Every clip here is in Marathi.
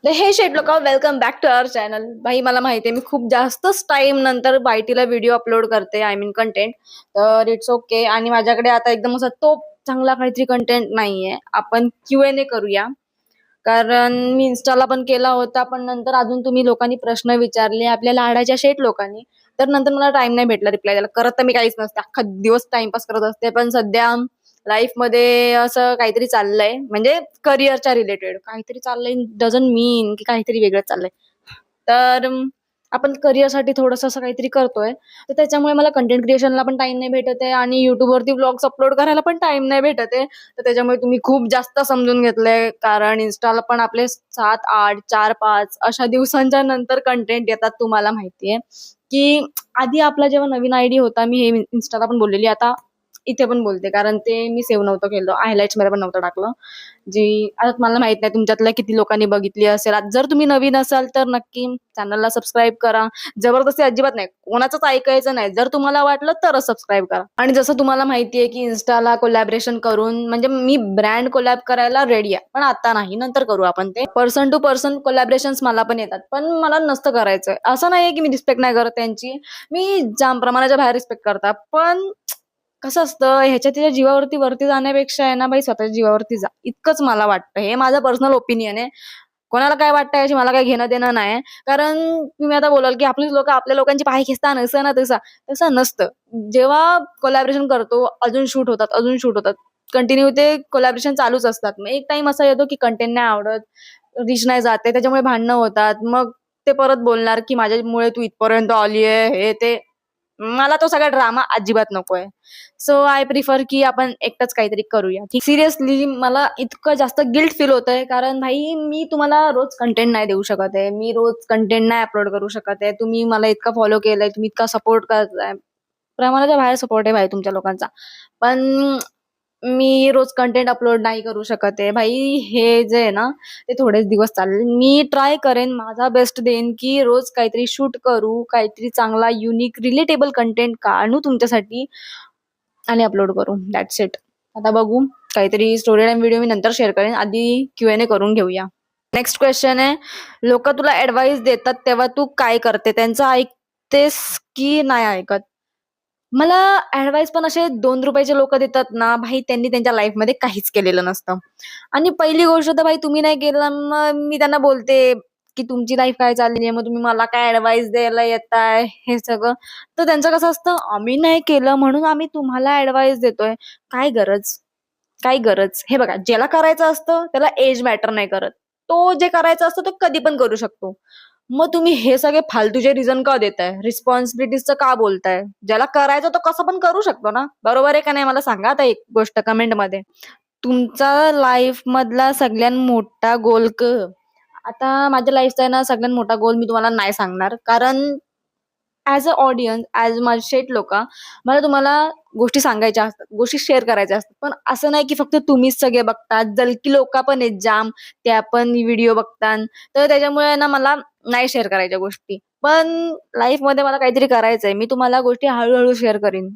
तर हे शेट लोक welcome back to our channel. भाई मला माहिती आहे मी खूप जास्तच टाइम नंतर बायटीला व्हिडिओ अपलोड करते, आय मीन कंटेंट. तर इट्स ओके. आणि माझ्याकडे आता एकदम असा तो चांगला काहीतरी कंटेंट नाहीये. आपण Q&A करूया. कारण मी इन्स्टाला पण केला होता, पण नंतर अजून तुम्ही लोकांनी प्रश्न विचारले आपल्या लाडाच्या शेट लोकांनी. तर नंतर मला टाइम नाही भेटला रिप्लाय द्यायला. करत तर मी काहीच नसते, अख्खा दिवस टाइमपास करत असते. पण सध्या लाईफ मध्ये असं काहीतरी चाललंय, म्हणजे करिअरच्या रिलेटेड काहीतरी चाललंय. डझंट मीन की काहीतरी वेगळं चाललंय. तर आपण करिअरसाठी थोडंसं असं काहीतरी करतोय. तर त्याच्यामुळे मला कंटेंट क्रिएशनला पण टाइम नाही भेटत आहे आणि युट्यूबवरती व्लॉग्स अपलोड करायला पण टाइम नाही भेटत आहे. तर त्याच्यामुळे तुम्ही खूप जास्त समजून घेतलंय, कारण इन्स्टाला पण आपले 7, 8, 4, 5 अशा दिवसांच्या नंतर कंटेंट येतात. तुम्हाला माहितीये की आधी आपला जेव्हा नवीन आयडी होता, मी हे इन्स्टाला पण बोललेली, आता इथे पण बोलते, कारण ते मी सेव्ह नव्हतं केलं, हायलाइट्स मध्ये पण नव्हतं टाकलं. जी आता मला माहित नाही तुमच्यातल्या किती लोकांनी बघितली असेल. आज जर तुम्ही नवीन असाल तर नक्की चॅनलला सबस्क्राईब करा. जबरदस्ती अजिबात नाही, कोणाचंच ऐकायचं नाही. जर तुम्हाला वाटलं तरच सबस्क्राईब करा. आणि जसं तुम्हाला माहितीये की इन्स्टाला कोलॅबरेशन करून, म्हणजे मी ब्रँड कोलॅब करायला रेडी आहे, पण आता नाही, नंतर करू आपण ते. पर्सन टू पर्सन कोलॅबरेशन्स मला पण येतात, पण मला नसतं करायचं. असं नाहीये की मी रिस्पेक्ट नाही करत त्यांची, मी जाम प्रमाणाच्या बाहेर रिस्पेक्ट करता. पण कसं असतं, ह्याच्या त्याच्या जीवावरती वरती जाण्यापेक्षा आहे ना बाई, स्वतःच्या जीवावरती जा, इतकंच मला वाटतं. हे माझं पर्सनल ओपिनियन आहे. कोणाला काय वाटतं याची मला काही घेणं देणं नाही. कारण तुम्ही आता बोलाल की आपलीच लोक आपल्या लोकांची पाय खेचतात, असं ना तसं. तसं नसतं. जेव्हा कोलॅबरेशन करतो, अजून शूट होतात, अजून शूट होतात, कंटिन्यू ते कोलॅबरेशन चालूच असतात. मग एक टाइम असा येतो की कंटेंट नाही आवडत, रीच नाही जाते, त्याच्यामुळे भांडणं होतात. मग ते परत बोलणार की माझ्यामुळे तू इथपर्यंत आली आहे, हे ते. मला तो सगळा ड्रामा अजिबात नकोय. सो आय प्रिफर की आपण एकटंच काहीतरी करूया. सिरियसली मला इतकं जास्त गिल्ट फील होतंय, कारण भाई मी तुम्हाला रोज कंटेंट नाही देऊ शकत आहे. मी रोज कंटेंट नाही अपलोड करू शकत आहे. तुम्ही मला इतका फॉलो केलंय, तुम्ही इतका सपोर्ट करताय. प्रमाणाच्या बाहेर सपोर्ट आहे भाई तुमच्या लोकांचा. पण मी रोज कंटेंट अपलोड नाही करू शकत आहे. भाई हे जे आहे ना, ते थोडेच दिवस चालेल. मी ट्राय करेन, माझा बेस्ट देईन की रोज काहीतरी शूट करू, काहीतरी चांगला युनिक रिलेटेबल कंटेंट काढू तुमच्यासाठी आणि अपलोड करू. That's it. आता बघू, काहीतरी स्टोरी टाइम व्हिडिओ मी नंतर शेअर करेन. आधी Q&A करून घेऊया. नेक्स्ट क्वेश्चन आहे, लोक तुला ऍडवाइस देतात तेव्हा तू काय करते? त्यांचं ऐकतेस की नाही ऐकत? मला ऍडवाइस पण असे ₹2 लोक देतात ना भाई, त्यांनी त्यांच्या लाईफ मध्ये काहीच केलेलं नसतं. आणि पहिली गोष्ट तर भाई, तुम्ही नाही केलं, मग मी त्यांना बोलते की तुमची लाईफ काय चालली आहे, मग तुम्ही मला काय ऍडवाइस द्यायला येताय, हे सगळं. तर त्यांचं कसं असतं, आम्ही नाही केलं म्हणून आम्ही तुम्हाला ऍडवाइस देतोय. काय गरज, काय गरज? हे बघा, ज्याला करायचं असतं त्याला एज मॅटर नाही करत. तो जे करायचं असतं तो कधी पण करू शकतो. मग तुम्ही हे सगळे फालतूचे रिझन का देताय? रिस्पॉन्सिबिलिटीजचं का बोलताय? ज्याला करायचं तो कसं पण करू शकतो ना. बरोबर आहे का नाही? मला सांगा आता एक गोष्ट कमेंट मध्ये. तुमचा लाईफ मधला सगळ्यात मोठा गोल आता माझ्या लाईफचा आहे ना, सगळ्यात मोठा गोल मी तुम्हाला नाही सांगणार, कारण ॲज अ ऑडियन्स, ॲज माझे शेट लोका, मला तुम्हाला गोष्टी सांगायच्या असतात, गोष्टी शेअर करायच्या असतात. पण असं नाही की फक्त तुम्हीच सगळे बघतात, जलकी लोक पण आहेत जाम, त्या पण व्हिडिओ बघतात. तर त्याच्यामुळे ना मला नाही शेअर करायच्या गोष्टी. पण लाईफमध्ये मला काहीतरी करायचंय, मी तुम्हाला गोष्टी हळू शेअर करीन.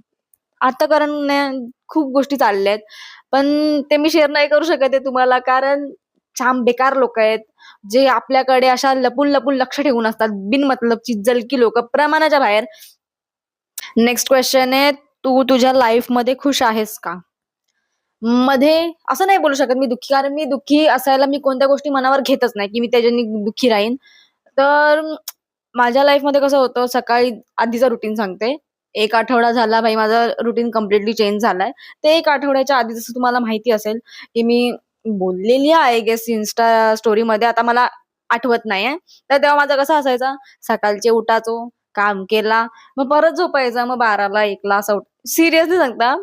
आता कारण खूप गोष्टी चालल्या आहेत, पण ते मी शेअर नाही करू शकत आहे तुम्हाला, कारण जाम बेकार लोक आहेत, जे आपल्याकडे अशा लपून लपून लक्ष ठेवून असतात, बिनमतलबची जलकी लोक, प्रमाणाच्या बाहेर. नेक्स्ट क्वेश्चन आहे, तू तुझ्या लाईफ मध्ये खुश आहेस का? मध्ये असं नाही बोलू शकत मी दुःखी, कारण मी दुःखी असायला मी कोणत्या गोष्टी मनावर घेतच नाही की मी त्याच्यानी दुःखी राहीन. तर माझ्या लाईफमध्ये कसं होतं, सकाळी आधीचा रुटीन सांगते. एक आठवडा झाला भाई, माझा रुटीन कम्प्लिटली चेंज झालाय. ते एक आठवड्याच्या आधी जसं तुम्हाला माहिती असेल की मी बोललेली आहे आय गेस इन्स्टा स्टोरीमध्ये, आता मला आठवत नाहीये. तर तेव्हा माझं कसं असायचा, सकाळचे उठायचो, काम केला, मग परत झोपायचा, मग 12ला 1ला असं सिरियसली सांगता,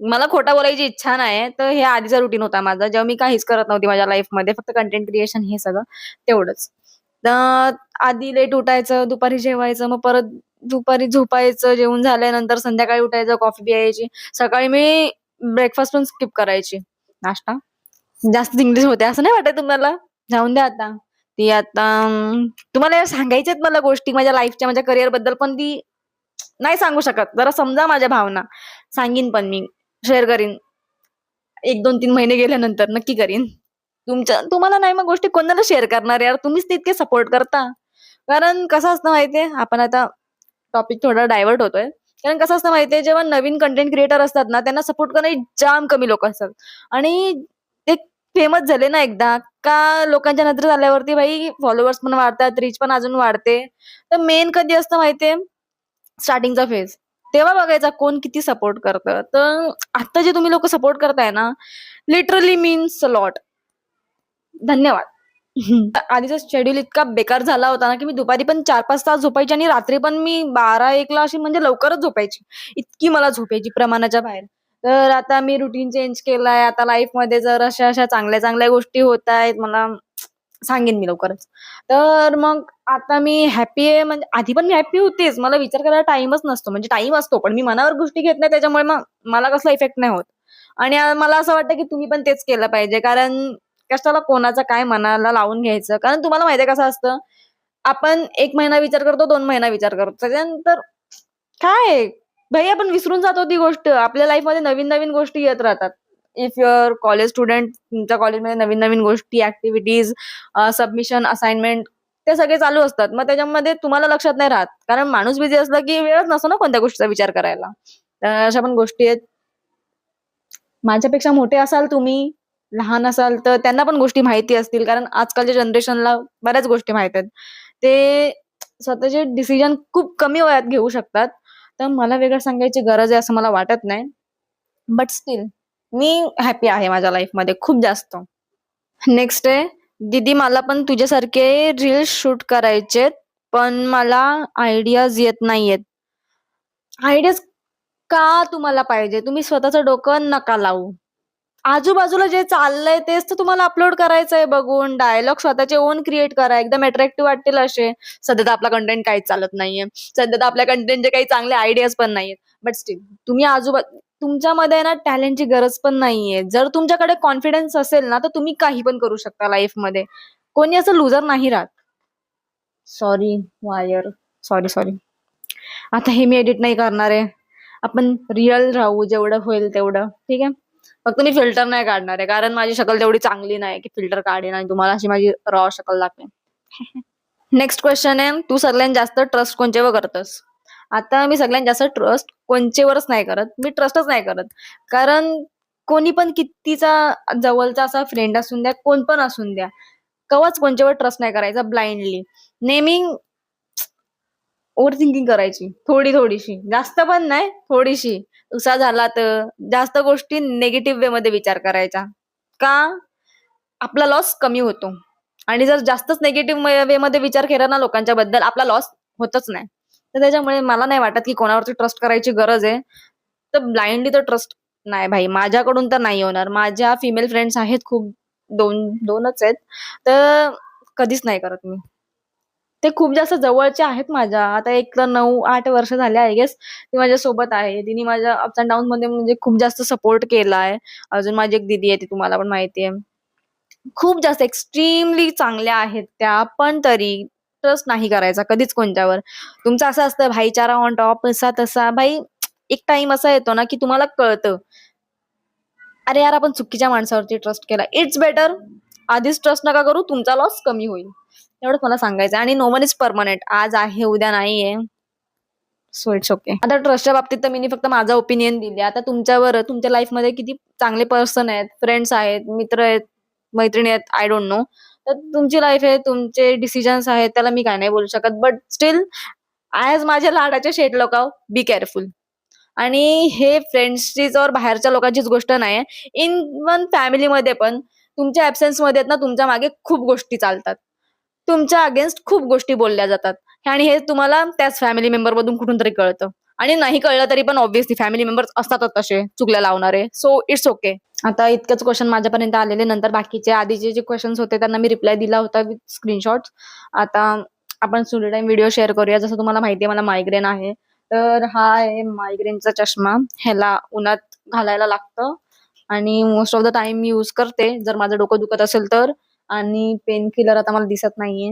मला खोटं बोलायची इच्छा नाही. तर हे आधीचा रुटीन होता माझा, जेव्हा मी काहीच करत नव्हती माझ्या लाईफमध्ये, फक्त कंटेंट क्रिएशन हे सगळं तेवढंच. तर आधी लेट उठायचं, दुपारी जेवायचं, मग परत दुपारी झोपायचं, जेवून झाल्यानंतर संध्याकाळी उठायचं, कॉफी प्यायची. सकाळी मी ब्रेकफास्ट पण स्किप करायची, नाश्ता. जास्त इंग्लिश होते असं नाही वाटत तुम्हाला? जाऊन द्या आता. ती आता तुम्हाला सांगायच्यात मला गोष्टी माझ्या लाईफच्या, माझ्या करिअर बद्दल, पण ती नाही सांगू शकत. जरा समजा माझ्या भावना. सांगीन पण मी, शेअर करीन. 1, 2, 3 महिने गेल्यानंतर नक्की करीन. तुम्हाला नाही मग गोष्टी कोणाला शेअर करणार यार, तुम्हीच तितके सपोर्ट करता. कारण कसं असतं माहितीये, आपण आता टॉपिक थोडा डायव्हर्ट होतोय. कारण कसं असतं माहितीये, जेव्हा नवीन कंटेंट क्रिएटर असतात ना, त्यांना सपोर्ट करणारे जाम कमी लोक असतात. आणि ते फेमस झाले ना एकदा का लोकांच्या नजरेत आल्यावरती भाई फॉलोअर्स पण वाढतात, रीच पण अजून वाढते. तर मेन कधी असतं माहितीये, स्टार्टिंगचा फेज. तेव्हा बघायचा कोण किती सपोर्ट करतं. तर आता जे तुम्ही लोक सपोर्ट करताय ना, लिटरली मीन्स अ लॉट. धन्यवाद. आधीचा शेड्यूल इतका बेकार झाला होता ना, की मी दुपारी पण 4-5 तास झोपायची आणि रात्री पण मी 12-1 ला अशी म्हणजे लवकरच झोपायची. इतकी मला झोप यायची प्रमाणाच्या बाहेर. तर आता मी रुटीन चेंज केलाय. आता लाईफमध्ये जर अशा-अशा चांगल्या-चांगल्या गोष्टी होतायत, मला सांगेन मी लवकरच. तर मग आता मी हॅपी आहे, म्हणजे आधी पण मी हॅपी होतेच. मला विचार करायला टाईमच नसतो. म्हणजे टाईम असतो, पण मी मनावर गोष्टी घेत नाही, त्याच्यामुळे मग मला कसला इफेक्ट नाही होत. आणि मला असं वाटतं, की तुम्ही पण तेच केलं पाहिजे. कारण कशाला कोणाचं काय मनाला लावून घ्यायचं. कारण तुम्हाला माहिती आहे कसं असतं, आपण 1 महिना विचार करतो, 2 महिना विचार करतो. त्याच्यानंतर काय भाई आपण विसरून जातो ती गोष्ट. आपल्या लाईफमध्ये नवीन-नवीन गोष्टी येत राहतात. If you are college student, तुमच्या कॉलेजमध्ये नवीन-नवीन गोष्टी, ॲक्टिव्हिटीज, सबमिशन, असाइनमेंट ते सगळे चालू असतात. मग त्याच्यामध्ये तुम्हाला लक्षात नाही राहत. कारण माणूस बिझी असला की वेळच नसतो ना कोणत्या गोष्टीचा विचार करायला. तर अशा पण गोष्टी आहेत. माझ्यापेक्षा मोठे असाल तुम्ही, लहान असाल तर त्यांना पण गोष्टी माहिती असतील. कारण आजकालच्या जनरेशनला बऱ्याच गोष्टी माहीत आहेत. ते स्वतःचे डिसिजन खूप कमी वयात घेऊ शकतात. तर मला वेगळं सांगायची गरज आहे असं मला वाटत नाही. बट स्टिल मी हॅपी आहे माझ्या लाईफमध्ये खूप जास्त. नेक्स्ट आहे, "दीदी मला पण तुझ्यासारखे रील्स शूट करायचेत, पण मला आयडियाज येत नाहीयेत." आयडियाज का तुम्हाला पाहिजे? तुम्ही स्वतःचं डोकं नका लावू. आजूबाजूला जे चाललंय तेच तर तुम्हाला अपलोड करायचंय बघून. डायलॉग स्वतःचे ओन क्रिएट करा. एकदम अट्रॅक्टिव्ह वाटतील असे. सध्या तर आपला कंटेंट काहीच चालत नाहीये. सध्या तर आपल्या कंटेंटचे काही चांगले आयडियाज पण नाहीयेत. बट स्टिल तुम्ही तुमच्यामध्ये ना टॅलेंटची गरज पण नाहीये. जर तुमच्याकडे कॉन्फिडन्स असेल ना, तर तुम्ही काही पण करू शकता लाईफमध्ये. कोणी असं लुजर नाही राहत. Sorry wire. Sorry, sorry. आता हे मी एडिट नाही करणार आहे. आपण रिअल राहू जेवढं होईल तेवढं. ठीक आहे? फक्त मी फिल्टर नाही काढणार आहे. कारण माझी शकल तेवढी चांगली नाही की फिल्टर काढेन आणि तुम्हाला अशी माझी रॉ शकल दाखवेन. नेक्स्ट क्वेश्चन आहे, तू सगळ्यात जास्त ट्रस्ट कोणच्यावर करतस? आता मी सगळ्यात जास्त ट्रस्ट कोणच्यावरच नाही करत. मी ट्रस्टच नाही करत. कारण कोणी पण कितीचा जवळचा असा फ्रेंड असून द्या, कोण पण असून द्या. कवाच कोणच्यावर ट्रस्ट नाही करायचा ब्लाइंडली. नेहमी ओव्हर थिंकिंग करायची. थोडी-थोडीशी. जास्त पण नाही, थोडीशी. असा झाला तर जास्त गोष्टी निगेटिव्ह वेमध्ये विचार करायचा. का? आपला लॉस कमी होतो. आणि जर जास्तच निगेटिव्ह वेमध्ये विचार केला ना लोकांच्याबद्दल, आपला लॉस होतच नाही. तर त्याच्यामुळे मला नाही वाटत की कोणावरती ट्रस्ट करायची गरज आहे. तर ब्लाइंडली तर ट्रस्ट नाही भाई, माझ्याकडून तर नाही होणार. माझ्या फिमेल फ्रेंड्स आहेत खूप 2च आहेत. तर कधीच नाही करत मी. ते खूप जास्त जवळचे आहेत माझ्या. आता एक तर 9-8 वर्ष झाले आय गेस ती माझ्यासोबत आहे. तिने माझ्या अप्स एंड डाउन्समध्ये म्हणजे खूप जास्त सपोर्ट केलाय. अजून माझी एक दीदी आहे, ती तुम्हाला पण माहिती आहे. खूप जास्त एक्स्ट्रीमली चांगल्या आहेत त्या, पण तरी ट्रस्ट नाही करायचा कधीच कोणत्यावर. तुमचं असं असतं भाईचारा ऑन टॉप असा-तसा. भाई एक टाईम असा येतो ना, की तुम्हाला कळतं, अरे यार आपण चुकीच्या माणसावरती ट्रस्ट केला. इट्स बेटर आधीच ट्रस्ट नका करू, तुमचा लॉस कमी होईल. एवढंच मला सांगायचं आणि नो वन इज परमनंट. आज आहे, उद्या नाहीये. So it's okay. आता ट्रस्टच्या बाबतीत तर मी फक्त माझा ओपिनियन दिले. आता तुमच्यावर तुमच्या लाईफमध्ये किती चांगले पर्सन आहेत, फ्रेंड्स आहेत, मित्र आहेत, मैत्रिणी आहेत, आय डोंट नो. तर तुमची लाईफ आहे, तुमचे डिसिजन्स आहेत, त्याला मी काय नाही बोलू शकत. बट स्टिल ॲज माझ्या लाडाच्या शेट लोकांनो, बी केअरफुल. आणि हे फ्रेंड्सचीच और बाहेरच्या लोकांचीच गोष्ट नाहीये. इव्हन फॅमिलीमध्ये पण तुमच्या ॲब्सेन्समध्ये ना तुमच्या मागे खूप गोष्टी चालतात. तुमच्या अगेन्स्ट खूप गोष्टी बोलल्या जातात आणि हे तुम्हाला त्याच फॅमिली मेंबरमधून कुठून तरी कळतं. आणि नाही कळलं तरी पण ऑब्व्हियसली फॅमिली मेंबर्स असतातच तसे चुगल्या लावणारे. So it's okay. आता इतकेच क्वेशन माझ्यापर्यंत आलेले. नंतर बाकीचे आधीचे जे क्वेशन्स होते त्यांना मी रिप्लाय दिला होता विथ स्क्रीनशॉट्स. आता आपण स्टुडिओ टाईम व्हिडिओ शेअर करूया. जसं तुम्हाला माहिती आहे मला मायग्रेन आहे. तर हा आहे मायग्रेनचा चष्मा. ह्याला उन्हात घालायला लागतं आणि most of the time me use करते जर माझं डोकं दुखत असेल तर. आणि पेन किलर आता मला दिसत नाहीये.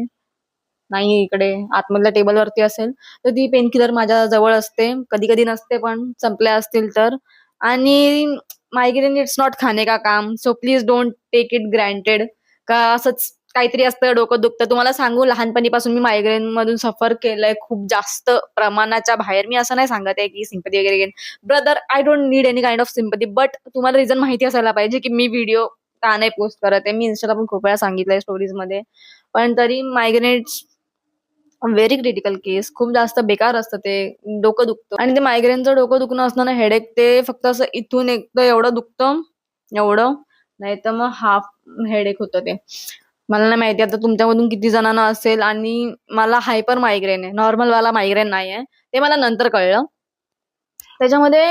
नाहीये इकडे आतमधल्या टेबलवरती असेल, तर ती पेन किलर माझ्या जवळ असते. कधी-कधी नसते पण संपल्या असतील तर. आणि मायग्रेन इट्स नॉट खाने का काम. So please don't take it granted. का असंच काहीतरी असतं, डोकं दुखतं. तुम्हाला सांगू लहानपणीपासून मी मायग्रेन मधून सफर केलंय खूप जास्त प्रमाणाच्या बाहेर. मी असं नाही सांगत आहे की सिम्पथी वगैरे घेईन. Brother I don't need any kind of sympathy. But तुम्हाला रिझन माहिती असायला पाहिजे की मी व्हिडिओ का नाही पोस्ट करत आहे. मी Instaला पण खूप वेळा सांगितलंय स्टोरीजमध्ये. पण तरी मायग्रेन्स व्हेरी क्रिटिकल केस. खूप जास्त बेकार असतं ते. डोकं दुखतं आणि ते मायग्रेनचं डोकं दुखणं असतं ना हेडेक ते फक्त असं इथून एकदा एवढं दुखतं, एवढं. नाहीतर मग हाफ हेडेक होतं ते. मला नाही माहिती आता तुमच्यामधून किती जणांना असेल आणि मला हायपर मायग्रेन आहे. नॉर्मलवाला मायग्रेन नाहीये. ते मला नंतर कळलं. त्याच्यामध्ये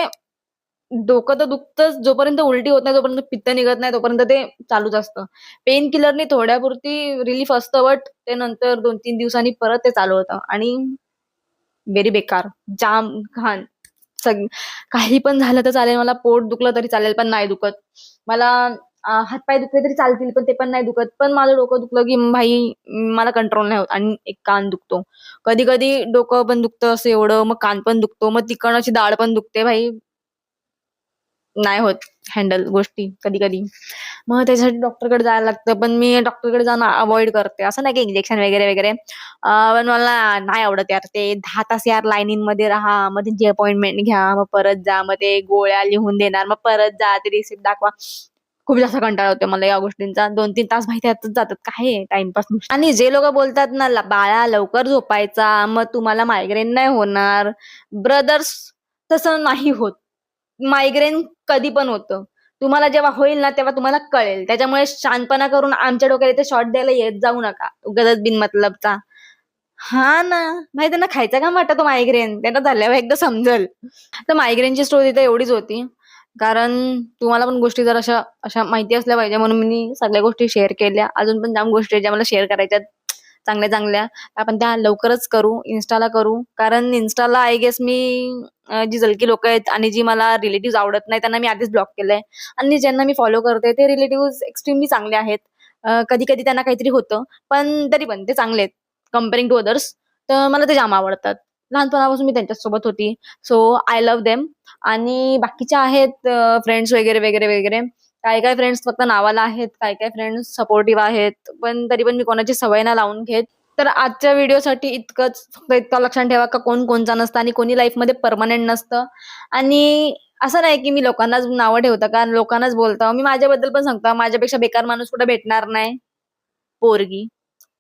डोकं तर दुखतंच. जोपर्यंत उलटी होत नाही, जोपर्यंत पित्त निघत नाही, तोपर्यंत ते चालूच असतं. पेन किलरनी थोड्यापुरती रिलीफ असतं, बट ते नंतर 2-3 दिवसांनी परत ते चालू होतं आणि व्हेरी बेकार, जाम घाण. सग काही पण झालं तर चालेल. मला पोट दुखलं तरी चालेल, पण नाही दुखत. मला हातपाय दुखले तरी चालतील, पण ते पण नाही दुखत. पण माझं डोकं दुखलं की भाई मला कंट्रोल नाही होत आणि एक कान दुखतो. कधी-कधी डोकं पण दुखतं असं एवढं, मग कान पण दुखतो, मग तिकडची दाढ पण दुखते. भाई नाही होत हँडल गोष्टी कधी-कधी. मग त्याच्यासाठी डॉक्टरकडे जायला लागतं. पण मी डॉक्टरकडे जाणं अव्हॉइड करते. असं नाही की इंजेक्शन वगैरे, वगैरे. पण मला नाही आवडत यार ते 10 तास यार लाईनीमध्ये राहा, मग त्यांची अपॉइंटमेंट घ्या, मग परत जा, मग ते गोळ्या लिहून देणार, मग परत जा, ते रिसिप्ट दाखवा. खूप जास्त कंटाळा येतो मला या गोष्टींचा. 2-3 तास माहिती त्यातच जातात. काय आहे टाईमपास नुसता. आणि जे लोकं बोलतात ना, "बाळा लवकर झोपायचा, मग तुम्हाला मायग्रेन नाही होणार." ब्रदर्स तसं नाही होत. मायग्रेन कधी पण होतं. तुम्हाला जेव्हा होईल ना, तेव्हा तुम्हाला कळेल. त्याच्यामुळे शहाणपणा करून आमच्या डोक्याला इथे शॉट द्यायला येत जाऊ नका. उगाचच बिनमतलबचा. हां ना. माहिती आहे ना, खायचा का वाटतो मायग्रेन? त्यांना झाल्यावर एकदा समजेल. तर मायग्रेनची स्टोरी तर एवढीच होती. कारण तुम्हाला पण गोष्टी जर अशा अशा माहिती असल्या पाहिजे म्हणून मी सगळ्या गोष्टी शेअर केल्या. अजून पण जाम गोष्टी आहेत ज्या मला शेअर करायच्या आहेत. चांगल्या-चांगल्या. आपण त्या लवकरच करू. Instaला करू. कारण Instaला आय गेस मी जी जलकी लोकं आहेत आणि जी मला रिलेटिव्हज आवडत नाही त्यांना मी आधीच ब्लॉक केलंय आणि ज्यांना मी फॉलो करते ते रिलेटिव्हज एक्स्ट्रीमली चांगले आहेत. कधी-कधी त्यांना काहीतरी होतं, पण तरी पण ते चांगले आहेत कंपेअरिंग टू अदर्स. तर मला ते जाम आवडतात. लहानपणापासून मी त्यांच्यासोबत होती. So I love them. आणि बाकीच्या आहेत फ्रेंड्स वगैरे, वगैरे, वगैरे. काही-काही फ्रेंड्स फक्त नावाला आहेत, काही-काही फ्रेंड्स सपोर्टिव्ह आहेत. पण तरी पण मी कोणाची सवय नाही लावून घेत. तर आजच्या व्हिडिओसाठी इतकंच. फक्त इतकं लक्षात ठेवा का कोण कोणचा नसतं आणि कोणी लाईफमध्ये पर्मनंट नसतं. आणि असं नाही की मी लोकांनाच नावं ठेवतं का लोकांनाच बोलतं. मी माझ्याबद्दल पण सांगतो, माझ्यापेक्षा बेकार माणूस कुठे भेटणार नाही. पोरगी,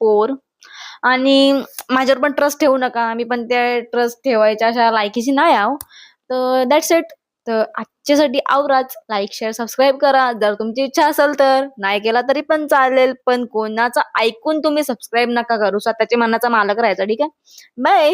पोर. आणि माझ्यावर पण ट्रस्ट ठेवू नका. मी पण त्या ट्रस्ट ठेवायच्या अशा लायकीची नाही आहो. तर दॅट्स इट. तर आजच्यासाठी आवराच. लाईक, शेअर, सबस्क्राईब करा. जर तुमची इच्छा असेल तर. नाही केला तरी पण चालेल. पण कोणाचं ऐकून तुम्ही सबस्क्राईब नका करू. स्वतःच्या मनाचा मालक राहायचा. ठीक आहे? बाय.